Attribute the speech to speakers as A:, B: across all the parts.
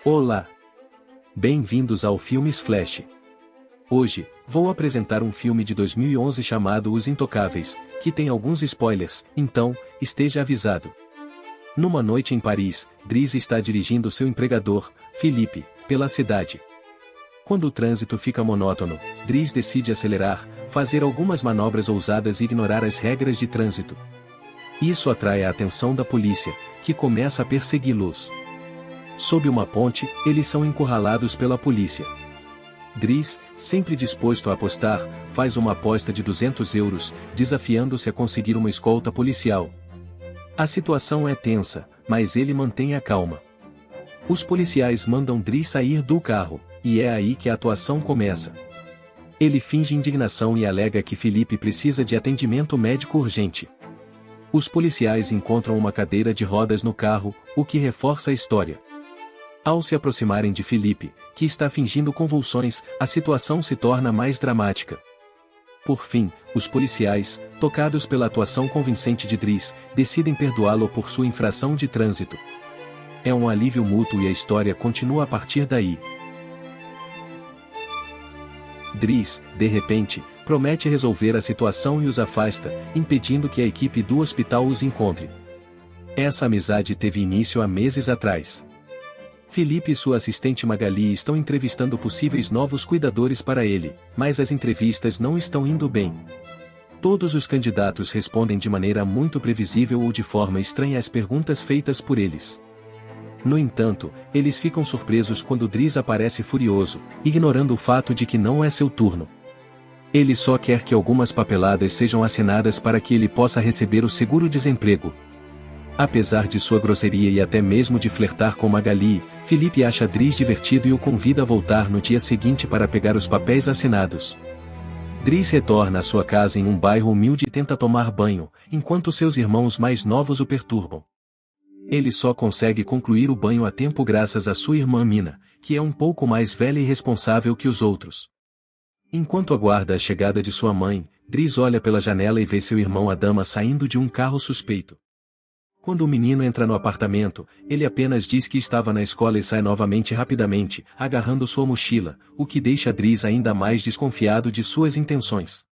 A: Olá! Bem-vindos ao Filmes Flash. Hoje, vou apresentar um filme de 2011 chamado Os Intocáveis, que tem alguns spoilers, então, esteja avisado. Numa noite em Paris, Dries está dirigindo seu empregador, Philippe, pela cidade. Quando o trânsito fica monótono, Dries decide acelerar, fazer algumas manobras ousadas e ignorar as regras de trânsito. Isso atrai a atenção da polícia, que começa a persegui-los. Sob uma ponte, eles são encurralados pela polícia. Dries, sempre disposto a apostar, faz uma aposta de 200 euros, desafiando-se a conseguir uma escolta policial. A situação é tensa, mas ele mantém a calma. Os policiais mandam Dries sair do carro, e é aí que a atuação começa. Ele finge indignação e alega que Philippe precisa de atendimento médico urgente. Os policiais encontram uma cadeira de rodas no carro, o que reforça a história. Ao se aproximarem de Philippe, que está fingindo convulsões, a situação se torna mais dramática. Por fim, os policiais, tocados pela atuação convincente de Dries, decidem perdoá-lo por sua infração de trânsito. É um alívio mútuo e a história continua a partir daí. Dries, de repente, promete resolver a situação e os afasta, impedindo que a equipe do hospital os encontre. Essa amizade teve início há meses atrás. Philippe e sua assistente Magali estão entrevistando possíveis novos cuidadores para ele, mas as entrevistas não estão indo bem. Todos os candidatos respondem de maneira muito previsível ou de forma estranha às perguntas feitas por eles. No entanto, eles ficam surpresos quando Dries aparece furioso, ignorando o fato de que não é seu turno. Ele só quer que algumas papeladas sejam assinadas para que ele possa receber o seguro-desemprego. Apesar de sua grosseria e até mesmo de flertar com Magali, Philippe acha Dries divertido e o convida a voltar no dia seguinte para pegar os papéis assinados. Dries retorna à sua casa em um bairro humilde e tenta tomar banho, enquanto seus irmãos mais novos o perturbam. Ele só consegue concluir o banho a tempo graças à sua irmã Mina, que é um pouco mais velha e responsável que os outros. Enquanto aguarda a chegada de sua mãe, Dries olha pela janela e vê seu irmão Adama saindo de um carro suspeito. Quando o menino entra no apartamento, ele apenas diz que estava na escola e sai novamente rapidamente, agarrando sua mochila, o que deixa Dries ainda mais desconfiado de suas intenções.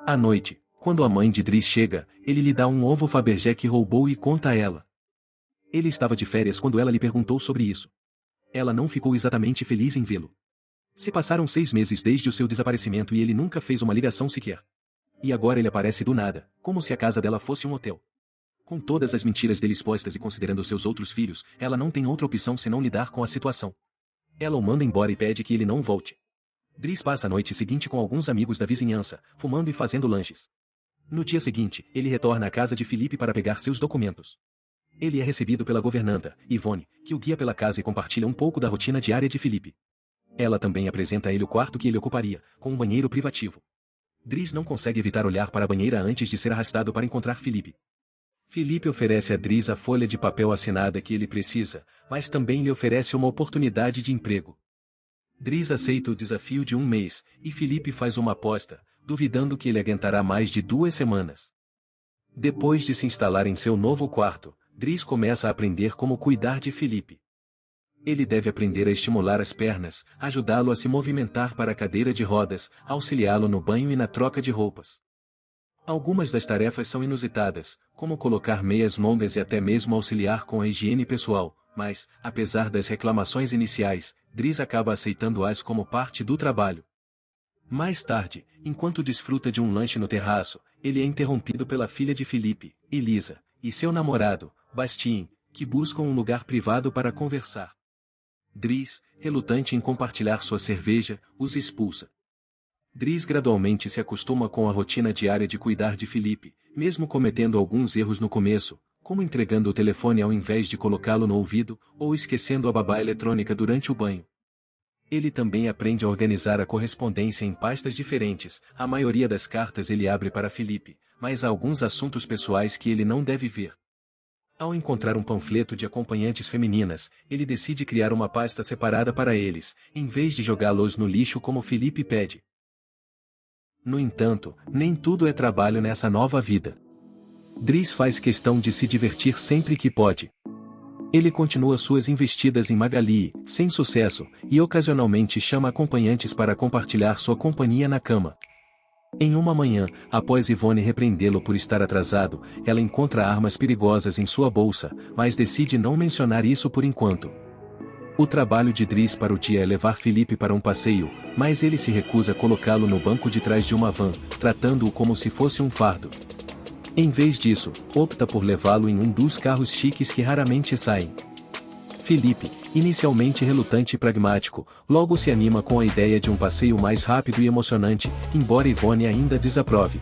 A: À noite, quando a mãe de Dries chega, ele lhe dá um ovo Fabergé que roubou e conta a ela. Ele estava de férias quando ela lhe perguntou sobre isso. Ela não ficou exatamente feliz em vê-lo. Se passaram 6 meses desde o seu desaparecimento e ele nunca fez uma ligação sequer. E agora ele aparece do nada, como se a casa dela fosse um hotel. Com todas as mentiras dele expostas e considerando seus outros filhos, ela não tem outra opção senão lidar com a situação. Ela o manda embora e pede que ele não volte. Dries passa a noite seguinte com alguns amigos da vizinhança, fumando e fazendo lanches. No dia seguinte, ele retorna à casa de Philippe para pegar seus documentos. Ele é recebido pela governanta, Yvonne, que o guia pela casa e compartilha um pouco da rotina diária de Philippe. Ela também apresenta a ele o quarto que ele ocuparia, com um banheiro privativo. Dries não consegue evitar olhar para a banheira antes de ser arrastado para encontrar Philippe. Philippe oferece a Dries a folha de papel assinada que ele precisa, mas também lhe oferece uma oportunidade de emprego. Dries aceita o desafio de 1 mês, e Philippe faz uma aposta, duvidando que ele aguentará mais de 2 semanas. Depois de se instalar em seu novo quarto, Dries começa a aprender como cuidar de Philippe. Ele deve aprender a estimular as pernas, ajudá-lo a se movimentar para a cadeira de rodas, auxiliá-lo no banho e na troca de roupas. Algumas das tarefas são inusitadas, como colocar meias longas e até mesmo auxiliar com a higiene pessoal, mas, apesar das reclamações iniciais, Dries acaba aceitando-as como parte do trabalho. Mais tarde, enquanto desfruta de um lanche no terraço, ele é interrompido pela filha de Philippe, Elisa, e seu namorado, Bastien, que buscam um lugar privado para conversar. Dries, relutante em compartilhar sua cerveja, os expulsa. Dries gradualmente se acostuma com a rotina diária de cuidar de Philippe, mesmo cometendo alguns erros no começo, como entregando o telefone ao invés de colocá-lo no ouvido, ou esquecendo a babá eletrônica durante o banho. Ele também aprende a organizar a correspondência em pastas diferentes, a maioria das cartas ele abre para Philippe, mas há alguns assuntos pessoais que ele não deve ver. Ao encontrar um panfleto de acompanhantes femininas, ele decide criar uma pasta separada para eles, em vez de jogá-los no lixo como Philippe pede. No entanto, nem tudo é trabalho nessa nova vida. Dries faz questão de se divertir sempre que pode. Ele continua suas investidas em Magali, sem sucesso, e ocasionalmente chama acompanhantes para compartilhar sua companhia na cama. Em uma manhã, após Yvonne repreendê-lo por estar atrasado, ela encontra armas perigosas em sua bolsa, mas decide não mencionar isso por enquanto. O trabalho de Dries para o dia é levar Philippe para um passeio, mas ele se recusa a colocá-lo no banco de trás de uma van, tratando-o como se fosse um fardo. Em vez disso, opta por levá-lo em um dos carros chiques que raramente saem. Philippe, inicialmente relutante e pragmático, logo se anima com a ideia de um passeio mais rápido e emocionante, embora Yvonne ainda desaprove.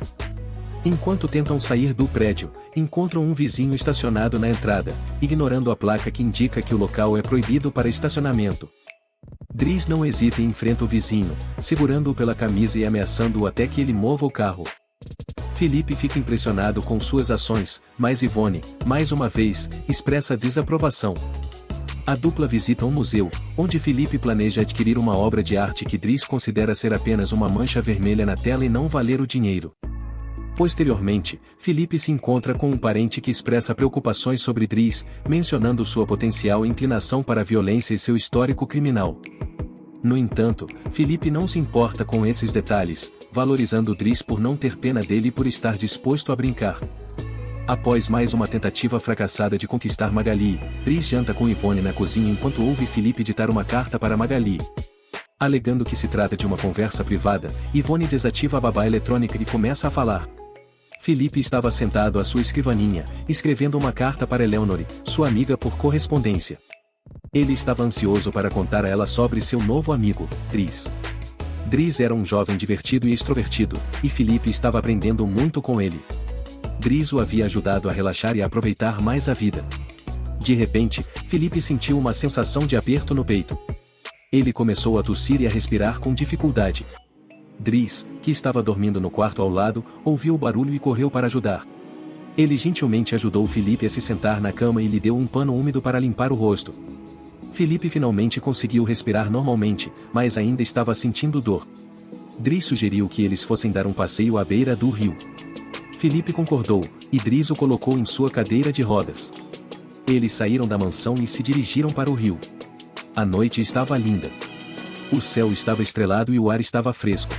A: Enquanto tentam sair do prédio, encontram um vizinho estacionado na entrada, ignorando a placa que indica que o local é proibido para estacionamento. Dries não hesita e enfrenta o vizinho, segurando-o pela camisa e ameaçando-o até que ele mova o carro. Philippe fica impressionado com suas ações, mas Yvonne, mais uma vez, expressa desaprovação. A dupla visita um museu, onde Philippe planeja adquirir uma obra de arte que Dries considera ser apenas uma mancha vermelha na tela e não valer o dinheiro. Posteriormente, Philippe se encontra com um parente que expressa preocupações sobre Dries, mencionando sua potencial inclinação para a violência e seu histórico criminal. No entanto, Philippe não se importa com esses detalhes, valorizando Dries por não ter pena dele e por estar disposto a brincar. Após mais uma tentativa fracassada de conquistar Magali, Dries janta com Yvonne na cozinha enquanto ouve Philippe ditar uma carta para Magali. Alegando que se trata de uma conversa privada, Yvonne desativa a babá eletrônica e começa a falar. Philippe estava sentado à sua escrivaninha, escrevendo uma carta para Eleanor, sua amiga por correspondência. Ele estava ansioso para contar a ela sobre seu novo amigo, Dries. Dries era um jovem divertido e extrovertido, e Philippe estava aprendendo muito com ele. Dries o havia ajudado a relaxar e a aproveitar mais a vida. De repente, Philippe sentiu uma sensação de aperto no peito. Ele começou a tossir e a respirar com dificuldade. Dries, que estava dormindo no quarto ao lado, ouviu o barulho e correu para ajudar. Ele gentilmente ajudou Philippe a se sentar na cama e lhe deu um pano úmido para limpar o rosto. Philippe finalmente conseguiu respirar normalmente, mas ainda estava sentindo dor. Dries sugeriu que eles fossem dar um passeio à beira do rio. Philippe concordou, e Dries o colocou em sua cadeira de rodas. Eles saíram da mansão e se dirigiram para o rio. A noite estava linda. O céu estava estrelado e o ar estava fresco.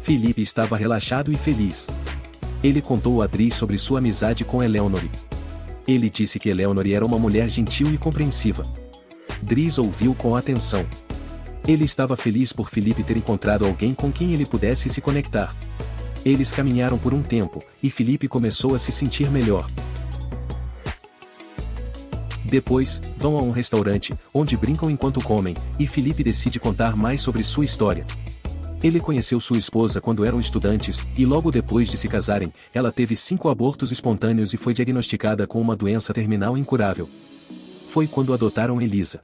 A: Philippe estava relaxado e feliz. Ele contou a Dries sobre sua amizade com Eleanor. Ele disse que Eleanor era uma mulher gentil e compreensiva. Dries ouviu com atenção. Ele estava feliz por Philippe ter encontrado alguém com quem ele pudesse se conectar. Eles caminharam por um tempo, e Philippe começou a se sentir melhor. Depois, vão a um restaurante, onde brincam enquanto comem, e Philippe decide contar mais sobre sua história. Ele conheceu sua esposa quando eram estudantes, e logo depois de se casarem, ela teve 5 abortos espontâneos e foi diagnosticada com uma doença terminal incurável. Foi quando adotaram Elisa.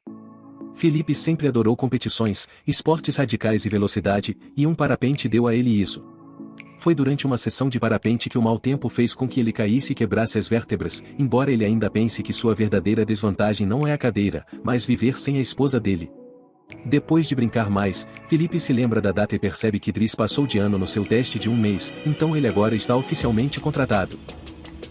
A: Philippe sempre adorou competições, esportes radicais e velocidade, e um parapente deu a ele isso. Foi durante uma sessão de parapente que o mau tempo fez com que ele caísse e quebrasse as vértebras, embora ele ainda pense que sua verdadeira desvantagem não é a cadeira, mas viver sem a esposa dele. Depois de brincar mais, Philippe se lembra da data e percebe que Dries passou de ano no seu teste de um mês, então ele agora está oficialmente contratado.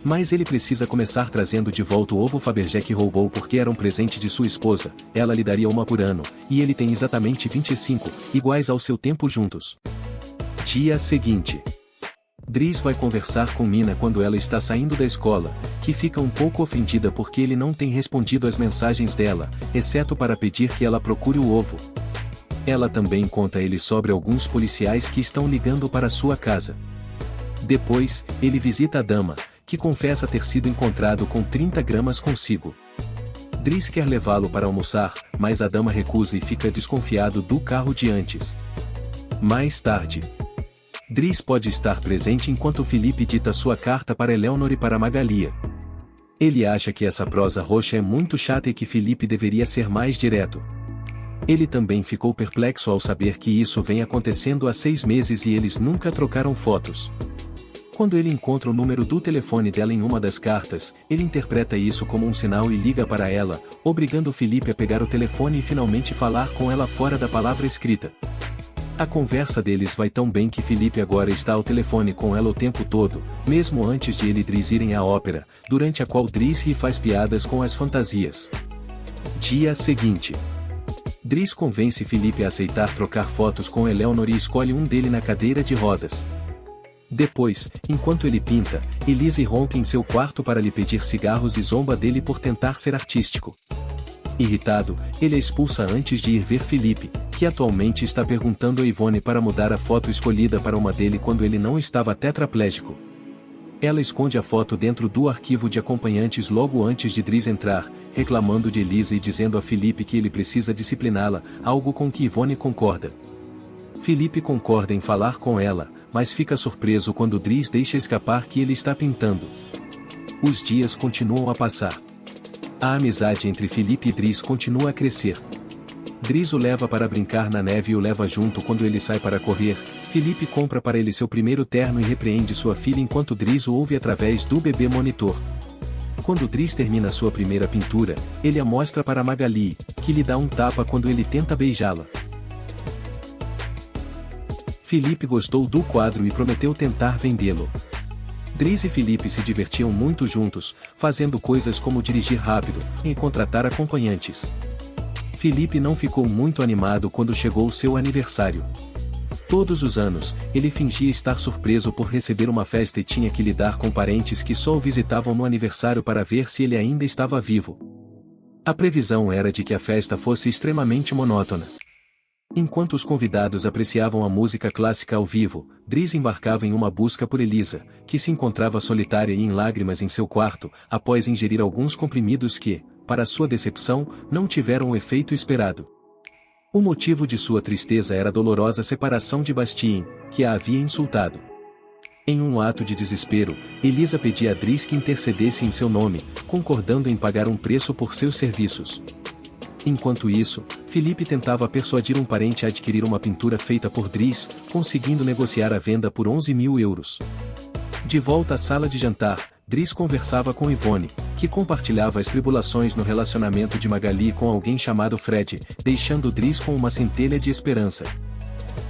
A: Mas ele precisa começar trazendo de volta o ovo Fabergé que roubou porque era um presente de sua esposa, ela lhe daria uma por ano, e ele tem exatamente 25, iguais ao seu tempo juntos. Dia seguinte. Dries vai conversar com Mina quando ela está saindo da escola, que fica um pouco ofendida porque ele não tem respondido às mensagens dela, exceto para pedir que ela procure o ovo. Ela também conta a ele sobre alguns policiais que estão ligando para sua casa. Depois, ele visita a dama, que confessa ter sido encontrado com 30 gramas consigo. Dries quer levá-lo para almoçar, mas a dama recusa e fica desconfiado do carro de antes. Mais tarde. Dries pode estar presente enquanto Philippe dita sua carta para Eleanor e para Magalia. Ele acha que essa prosa roxa é muito chata e que Philippe deveria ser mais direto. Ele também ficou perplexo ao saber que isso vem acontecendo há 6 meses e eles nunca trocaram fotos. Quando ele encontra o número do telefone dela em uma das cartas, ele interpreta isso como um sinal e liga para ela, obrigando Philippe a pegar o telefone e finalmente falar com ela fora da palavra escrita. A conversa deles vai tão bem que Philippe agora está ao telefone com ela o tempo todo, mesmo antes de ele e Dries irem à ópera, durante a qual Dries ri e faz piadas com as fantasias. Dia seguinte. Dries convence Felipe a aceitar trocar fotos com Eleanor e escolhe um dele na cadeira de rodas. Depois, enquanto ele pinta, Elisa irrompe em seu quarto para lhe pedir cigarros e zomba dele por tentar ser artístico. Irritado, ele a expulsa antes de ir ver Felipe, que atualmente está perguntando a Yvonne para mudar a foto escolhida para uma dele quando ele não estava tetraplégico. Ela esconde a foto dentro do arquivo de acompanhantes logo antes de Dries entrar, reclamando de Elisa e dizendo a Felipe que ele precisa discipliná-la, algo com que Yvonne concorda. Felipe concorda em falar com ela, mas fica surpreso quando Dries deixa escapar que ele está pintando. Os dias continuam a passar. A amizade entre Felipe e Dries continua a crescer. Dries o leva para brincar na neve e o leva junto quando ele sai para correr. Felipe compra para ele seu primeiro terno e repreende sua filha enquanto Dries o ouve através do bebê monitor. Quando Dries termina sua primeira pintura, ele a mostra para Magali, que lhe dá um tapa quando ele tenta beijá-la. Felipe gostou do quadro e prometeu tentar vendê-lo. Dries e Felipe se divertiam muito juntos, fazendo coisas como dirigir rápido e contratar acompanhantes. Felipe não ficou muito animado quando chegou seu aniversário. Todos os anos, ele fingia estar surpreso por receber uma festa e tinha que lidar com parentes que só o visitavam no aniversário para ver se ele ainda estava vivo. A previsão era de que a festa fosse extremamente monótona. Enquanto os convidados apreciavam a música clássica ao vivo, Dries embarcava em uma busca por Elisa, que se encontrava solitária e em lágrimas em seu quarto, após ingerir alguns comprimidos que, para sua decepção, não tiveram o efeito esperado. O motivo de sua tristeza era a dolorosa separação de Bastien, que a havia insultado. Em um ato de desespero, Elisa pedia a Dries que intercedesse em seu nome, concordando em pagar um preço por seus serviços. Enquanto isso, Felipe tentava persuadir um parente a adquirir uma pintura feita por Dries, conseguindo negociar a venda por 11.000 euros. De volta à sala de jantar, Dries conversava com Yvonne, que compartilhava as tribulações no relacionamento de Magali com alguém chamado Fred, deixando Dries com uma centelha de esperança.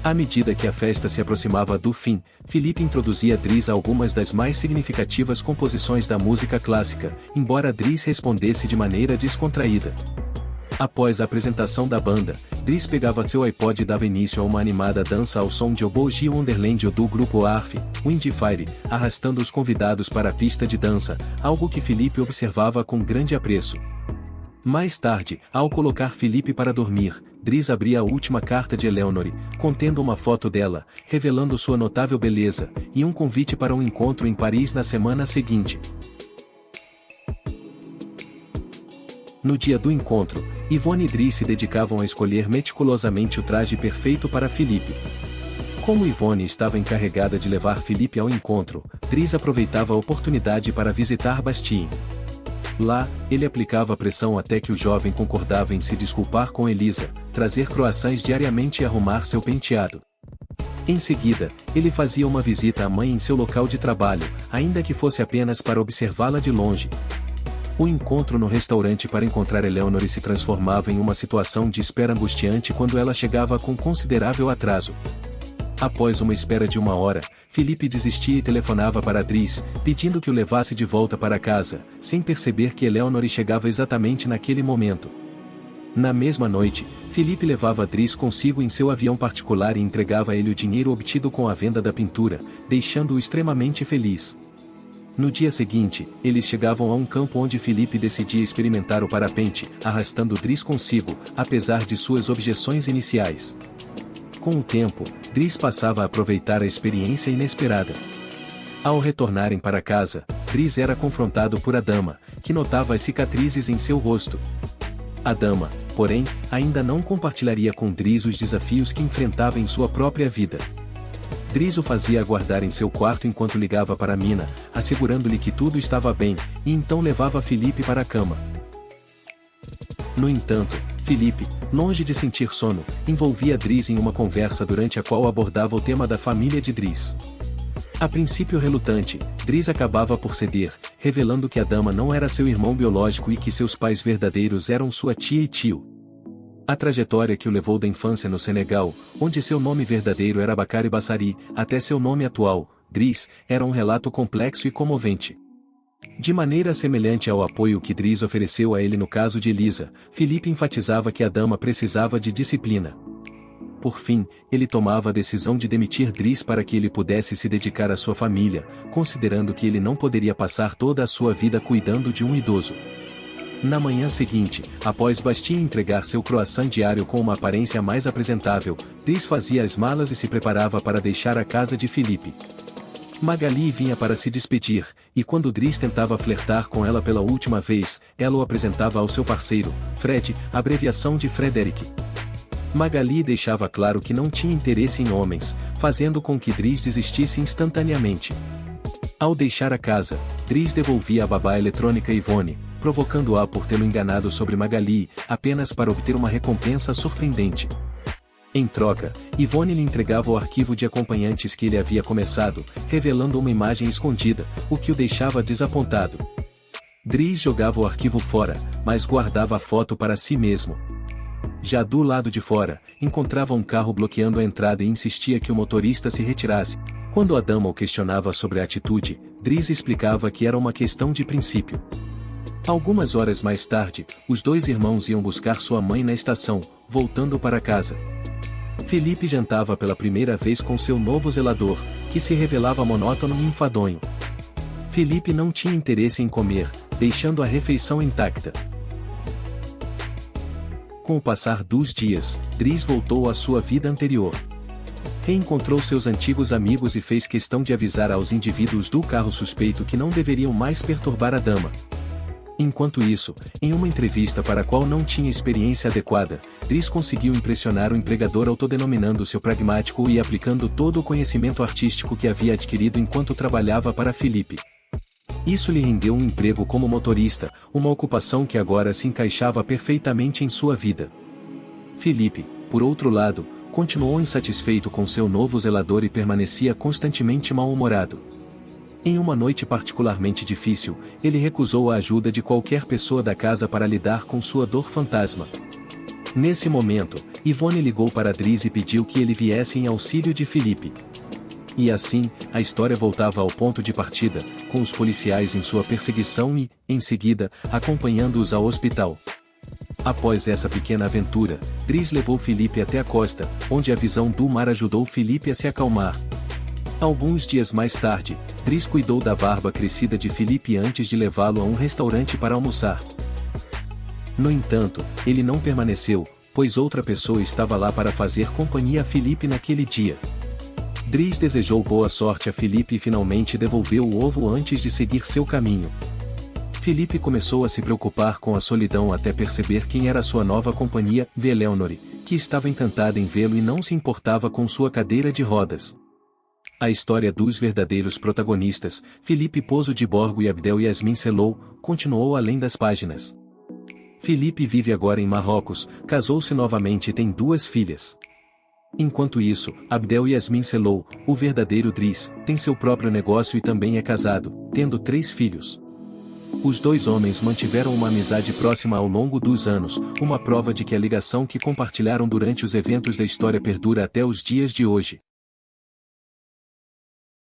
A: À medida que a festa se aproximava do fim, Felipe introduzia Dries a algumas das mais significativas composições da música clássica, embora Dries respondesse de maneira descontraída. Após a apresentação da banda, Dries pegava seu iPod e dava início a uma animada dança ao som de Oboe Wonderland do grupo Arf, Windfire, arrastando os convidados para a pista de dança, algo que Felipe observava com grande apreço. Mais tarde, ao colocar Felipe para dormir, Dries abria a última carta de Eleanor, contendo uma foto dela, revelando sua notável beleza, e um convite para um encontro em Paris na semana seguinte. No dia do encontro, Yvonne e Dries se dedicavam a escolher meticulosamente o traje perfeito para Felipe. Como Yvonne estava encarregada de levar Felipe ao encontro, Dries aproveitava a oportunidade para visitar Bastien. Lá, ele aplicava pressão até que o jovem concordava em se desculpar com Elisa, trazer croissants diariamente e arrumar seu penteado. Em seguida, ele fazia uma visita à mãe em seu local de trabalho, ainda que fosse apenas para observá-la de longe. O encontro no restaurante para encontrar Eleanor se transformava em uma situação de espera angustiante quando ela chegava com considerável atraso. Após uma espera de 1 hora, Felipe desistia e telefonava para Dries, pedindo que o levasse de volta para casa, sem perceber que Eleanor chegava exatamente naquele momento. Na mesma noite, Felipe levava Dries consigo em seu avião particular e entregava a ele o dinheiro obtido com a venda da pintura, deixando-o extremamente feliz. No dia seguinte, eles chegavam a um campo onde Felipe decidia experimentar o parapente, arrastando Dries consigo, apesar de suas objeções iniciais. Com o tempo, Dries passava a aproveitar a experiência inesperada. Ao retornarem para casa, Dries era confrontado por Adama, que notava as cicatrizes em seu rosto. Adama, porém, ainda não compartilharia com Dries os desafios que enfrentava em sua própria vida. Dries o fazia aguardar em seu quarto enquanto ligava para Mina, assegurando-lhe que tudo estava bem, e então levava Felipe para a cama. No entanto, Felipe, longe de sentir sono, envolvia Dries em uma conversa durante a qual abordava o tema da família de Dries. A princípio relutante, Dries acabava por ceder, revelando que Adama não era seu irmão biológico e que seus pais verdadeiros eram sua tia e tio. A trajetória que o levou da infância no Senegal, onde seu nome verdadeiro era Bakary Bassari, até seu nome atual, Dries, era um relato complexo e comovente. De maneira semelhante ao apoio que Dries ofereceu a ele no caso de Elisa, Felipe enfatizava que a dama precisava de disciplina. Por fim, ele tomava a decisão de demitir Dries para que ele pudesse se dedicar à sua família, considerando que ele não poderia passar toda a sua vida cuidando de um idoso. Na manhã seguinte, após Bastien entregar seu croissant diário com uma aparência mais apresentável, Dries fazia as malas e se preparava para deixar a casa de Felipe. Magali vinha para se despedir, e quando Dries tentava flertar com ela pela última vez, ela o apresentava ao seu parceiro, Fred, abreviação de Frederick. Magali deixava claro que não tinha interesse em homens, fazendo com que Dries desistisse instantaneamente. Ao deixar a casa, Dries devolvia a babá eletrônica Yvonne, provocando-a por tê-lo enganado sobre Magali, apenas para obter uma recompensa surpreendente. Em troca, Yvonne lhe entregava o arquivo de acompanhantes que ele havia começado, revelando uma imagem escondida, o que o deixava desapontado. Dries jogava o arquivo fora, mas guardava a foto para si mesmo. Já do lado de fora, encontrava um carro bloqueando a entrada e insistia que o motorista se retirasse. Quando a dama o questionava sobre a atitude, Dries explicava que era uma questão de princípio. Algumas horas mais tarde, os dois irmãos iam buscar sua mãe na estação, voltando para casa. Felipe jantava pela primeira vez com seu novo zelador, que se revelava monótono e enfadonho. Felipe não tinha interesse em comer, deixando a refeição intacta. Com o passar dos dias, Dries voltou à sua vida anterior. Reencontrou seus antigos amigos e fez questão de avisar aos indivíduos do carro suspeito que não deveriam mais perturbar a dama. Enquanto isso, em uma entrevista para a qual não tinha experiência adequada, Dries conseguiu impressionar o empregador autodenominando-se pragmático e aplicando todo o conhecimento artístico que havia adquirido enquanto trabalhava para Felipe. Isso lhe rendeu um emprego como motorista, uma ocupação que agora se encaixava perfeitamente em sua vida. Felipe, por outro lado, continuou insatisfeito com seu novo zelador e permanecia constantemente mal-humorado. Em uma noite particularmente difícil, ele recusou a ajuda de qualquer pessoa da casa para lidar com sua dor fantasma. Nesse momento, Yvonne ligou para Dries e pediu que ele viesse em auxílio de Felipe. E assim, a história voltava ao ponto de partida, com os policiais em sua perseguição e, em seguida, acompanhando-os ao hospital. Após essa pequena aventura, Dries levou Felipe até a costa, onde a visão do mar ajudou Felipe a se acalmar. Alguns dias mais tarde, Dries cuidou da barba crescida de Felipe antes de levá-lo a um restaurante para almoçar. No entanto, ele não permaneceu, pois outra pessoa estava lá para fazer companhia a Felipe naquele dia. Dries desejou boa sorte a Felipe e finalmente devolveu o ovo antes de seguir seu caminho. Felipe começou a se preocupar com a solidão até perceber quem era sua nova companhia, Eleonore, que estava encantada em vê-lo e não se importava com sua cadeira de rodas. A história dos verdadeiros protagonistas, Felipe Pozo de Borgo e Abdel Yasmin Selou, continuou além das páginas. Felipe vive agora em Marrocos, casou-se novamente e tem 2 filhas. Enquanto isso, Abdel Yasmin Selou, o verdadeiro Dries, tem seu próprio negócio e também é casado, tendo 3 filhos. Os 2 homens mantiveram uma amizade próxima ao longo dos anos, uma prova de que a ligação que compartilharam durante os eventos da história perdura até os dias de hoje.